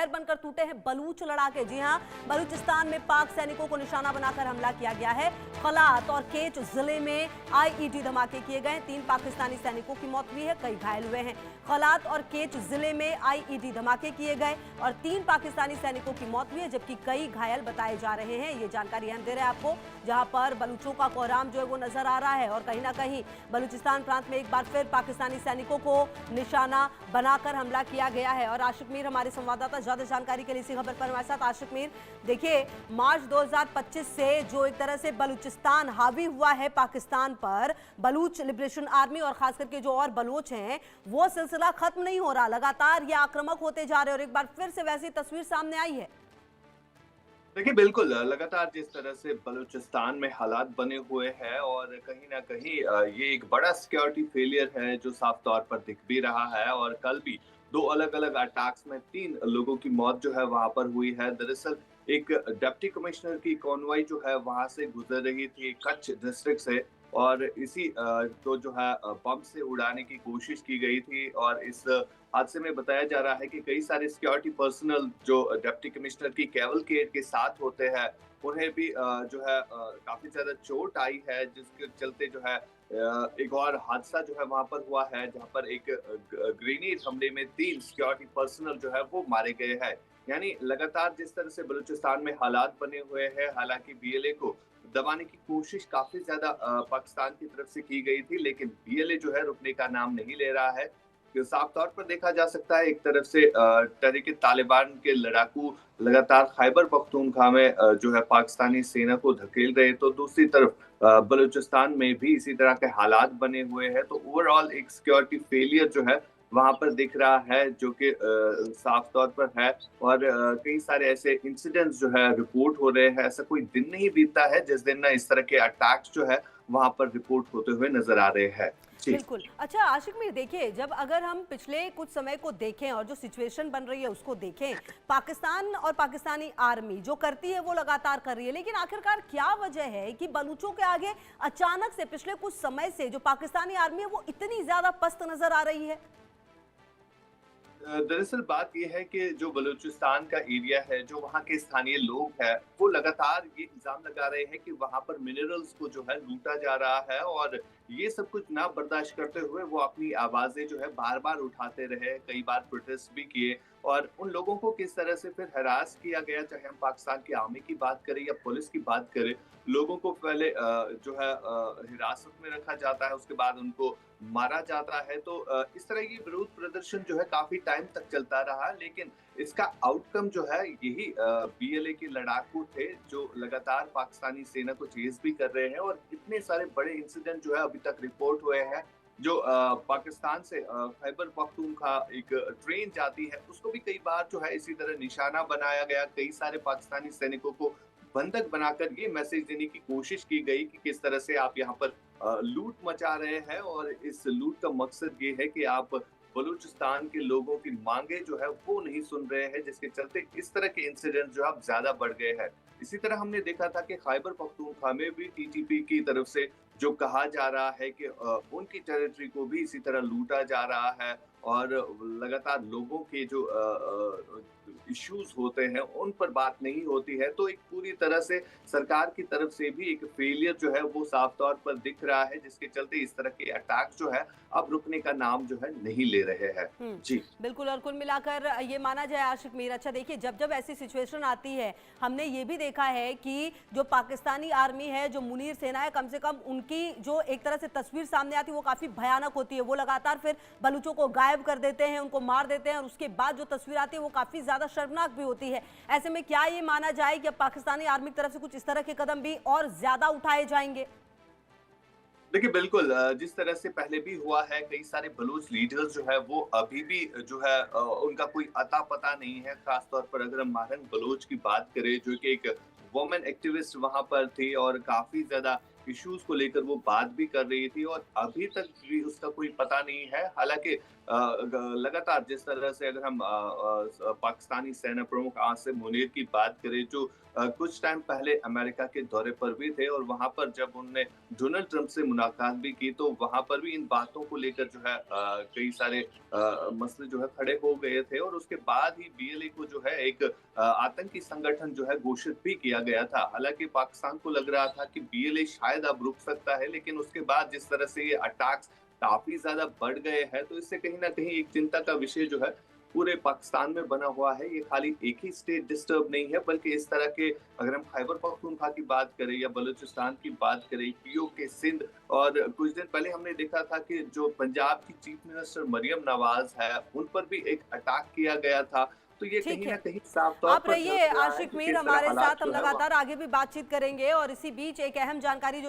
कहर बनकर टूटे हैं बलूच लड़ाके। जी हां, बलूचिस्तान में पाक सैनिकों को निशाना बनाकर हमला किया गया है। खलात और केच जिले में आईईडी धमाके किए गए। 3 पाकिस्तानी सैनिकों की मौत हुई है, कई घायल हुए हैं। खलात और केच जिले में आईईडी धमाके किए गए और 3 पाकिस्तानी सैनिकों की मौत हुई है, जबकि कई घायल बताए जा रहे हैं। ये जानकारी हम दे रहे हैं आपको, जहां पर बलूचों का कोहराम जो है वो नजर आ रहा है और कहीं ना कहीं बलूचिस्तान प्रांत में एक बार फिर पाकिस्तानी सैनिकों को निशाना बनाकर हमला किया गया है। और आशिक मीर हमारे संवाददाता ज्यादा जानकारी के लिए इसी खबर पर हमारे साथ। आशिक मीर, देखिए, मार्च 2025 से जो एक तरह से बलूचिस्तान हावी हुआ है पाकिस्तान पर, बलूच लिबरेशन आर्मी और खास करके जो और बलूच हैं, वो सिलसिला खत्म नहीं हो रहा। लगातार ये आक्रामक होते जा रहे हैं और एक बार फिर से वैसी तस्वीर सामने आई है। देखिए, बिल्कुल लगातार जिस तरह से बलूचिस्तान में हालात बने हुए हैं और कहीं ना कहीं ये एक बड़ा सिक्योरिटी फेलियर है जो साफ तौर पर दिख भी रहा है। और कल भी 2 अलग-अलग अटैक्स में 3 लोगों की मौत जो है वहां पर हुई है। दरअसल एक डिप्टी कमिश्नर की कॉन्वॉय जो है वहां से गुजर रही थी कच्छ डिस्ट्रिक्ट से, और इसी को जो है बम से उड़ाने की कोशिश की गई थी। और इस हादसे में बताया जा रहा है कि कई सारे सिक्योरिटी पर्सनल जो डिप्टी कमिश्नर की कैवलकेड के साथ होते हैं, उन्हें भी जो है काफी ज्यादा चोट आई है, जिसके चलते जो है एक और हादसा जो है वहां पर हुआ है, जहां पर एक ग्रेनेड हमले में 3 सिक्योरिटी पर्सनल जो है वो मारे गए हैं। यानी लगातार जिस तरह से बलूचिस्तान में हालात बने हुए हैं, हालांकि बीएलए को दबाने की कोशिश काफी ज्यादा पाकिस्तान की तरफ से की गई थी, लेकिन बीएलए जो है रुकने का नाम नहीं ले रहा है। कि साफ तौर पर देखा जा सकता है, एक तरफ से तहरीके तालिबान के लड़ाकू लगातार खैबर पख्तूनख्वा में जो है पाकिस्तानी सेना को धकेल रहे, तो दूसरी तरफ बलूचिस्तान में भी इसी तरह के हालात बने हुए हैं। तो ओवरऑल एक सिक्योरिटी फेलियर जो है वहां पर दिख रहा है, जो कि साफ तौर पर है। और कई सारे ऐसे इंसिडेंट्स जो है रिपोर्ट हो रहे हैं। ऐसा कोई दिन नहीं बीतता है जिस दिन ना इस तरह के अटैक्स जो है वहां पर रिपोर्ट होते हुए नजर आ रहे हैं। जी। बिल्कुल। अच्छा आशिक मीर, देखिए, जब अगर हम पिछले कुछ समय को देखें और जो सिचुएशन बन रही है उसको देखें, पाकिस्तान और पाकिस्तानी आर्मी जो करती है वो लगातार कर रही है, लेकिन आखिरकार क्या वजह है कि बलूचों के आगे अचानक से पिछले कुछ समय से जो पाकिस्तानी आर्मी है वो इतनी ज्यादा पस्त नजर आ रही है? दरअसल बात यह है कि जो बलूचिस्तान का एरिया है, जो वहाँ के स्थानीय लोग हैं, वो लगातार ये इल्जाम लगा रहे हैं कि वहाँ पर मिनरल्स को जो है लूटा जा रहा है। और ये सब कुछ ना बर्दाश्त करते हुए वो अपनी आवाजें जो है बार बार उठाते रहे, कई बार प्रोटेस्ट भी किए। और उन लोगों को किस तरह से फिर हरास किया गया, चाहे हम पाकिस्तान की आर्मी की बात करें या पुलिस की बात करें, लोगों को पहले जो है हिरासत में रखा जाता है, उसके बाद उनको मारा जाता है। तो इस तरह की विरोध प्रदर्शन जो है काफी टाइम तक चलता रहा, लेकिन इसका आउटकम जो है यही बीएलए के लड़ाकू थे जो लगातार पाकिस्तानी सेना को चेज भी कर रहे हैं। और इतने सारे बड़े इंसिडेंट जो है अभी तक रिपोर्ट हुए हैं। जो पाकिस्तान से खैबर पख्तूनख्वा एक ट्रेन जाती है, उसको भी कई बार जो है इसी तरह निशाना बनाया गया। कई सारे पाकिस्तानी सैनिकों को बंधक बनाकर ये मैसेज देने की कोशिश की गई कि किस तरह से आप यहाँ पर लूट मचा रहे हैं, और इस लूट का मकसद ये है कि आप बलूचिस्तान के लोगों की मांगे जो है वो नहीं सुन रहे हैं, जिसके चलते इस तरह के इंसिडेंट जो अब ज्यादा बढ़ गए हैं। इसी तरह हमने देखा था कि खैबर पख्तूनख्वा में भी टीटीपी की तरफ से जो कहा जा रहा है कि उनकी टेरिटरी को भी इसी तरह लूटा जा रहा है। और लगातार लोगों के जो इश्यूज होते हैं उन पर बात नहीं होती है। तो एक पूरी तरह से सरकार की तरफ से भी एक फेलियर जो है वो साफ तौर पर दिख रहा है, जिसके चलते इस तरह के अटैक जो है अब रुकने का नाम जो है नहीं ले रहे हैं। जी बिल्कुल। और कुल मिलाकर ये माना जाए आशिक मीर, अच्छा देखिए, जब जब ऐसी सिचुएशन आती है, हमने ये भी देखा है कि जो पाकिस्तानी आर्मी है, जो मुनीर सेना है, कम से कम उनकी जो एक तरह से तस्वीर सामने आती है वो काफी भयानक होती है। वो लगातार फिर बलूचों को गायब कर देते हैं, उनको मार देते हैं, और उसके बाद जो तस्वीर आती है वो काफी ज्यादा शर्मनाक भी होती है। ऐसे में क्या ये माना जाए कि अब पाकिस्तानी आर्मी की तरफ से कुछ इस तरह के कदम भी और ज्यादा उठाए जाएंगे? देखिए, बिल्कुल जिस तरह से पहले भी हुआ है, कई सारे बलूच लीडर्स जो है वो अभी भी जो है उनका कोई अता पता नहीं है। खासतौर पर अगर हम माहरन बलूच की बात करें, जो कि एक वुमेन एक्टिविस्ट वहां पर थी और काफी ज्यादा इश्यूज को लेकर वो बात भी कर रही थी और अभी तक भी उसका कोई पता नहीं है। हालांकि लगातार जिस तरह से अगर हम पाकिस्तानी सेना प्रमुख आसिम मुनीर की बात करें, जो कुछ टाइम पहले अमेरिका के दौरे पर भी थे और वहां पर जब उन्होंने डोनाल्ड ट्रंप से मुलाकात भी की तो वहां पर भी इन बातों को लेकर जो है कई सारे मसले जो है खड़े हो गए थे और उसके बाद ही बीएलए को जो है एक आतंकी संगठन जो है घोषित भी किया गया था। हालांकि पाकिस्तान को लग रहा था कि बीएलए शायद अब रुक सकता है, लेकिन उसके बाद जिस तरह से ये अटैक्स काफी ज्यादा बढ़ गए हैं तो इससे कहीं ना कहीं एक चिंता का विषय जो है पूरे पाकिस्तान में बना हुआ है। ये खाली एक ही स्टेट डिस्टर्ब नहीं है, बल्कि इस तरह के अगर हम खैबर पख्तूनख्वा की बात करें या बलूचिस्तान की बात करें, पीओके सिंध, और कुछ दिन पहले हमने देखा था कि जो पंजाब की चीफ मिनिस्टर मरियम नवाज है उन पर भी एक अटैक किया गया था। तो ये ठीक कहीं है, ना कहीं साफ तौर आप पर रहिए झलक रहा है आशिक कि मीर किस तरह हमारे हालात साथ, हम जो है लगातार आगे भी बातचीत करेंगे। और इसी बीच एक अहम जानकारी जो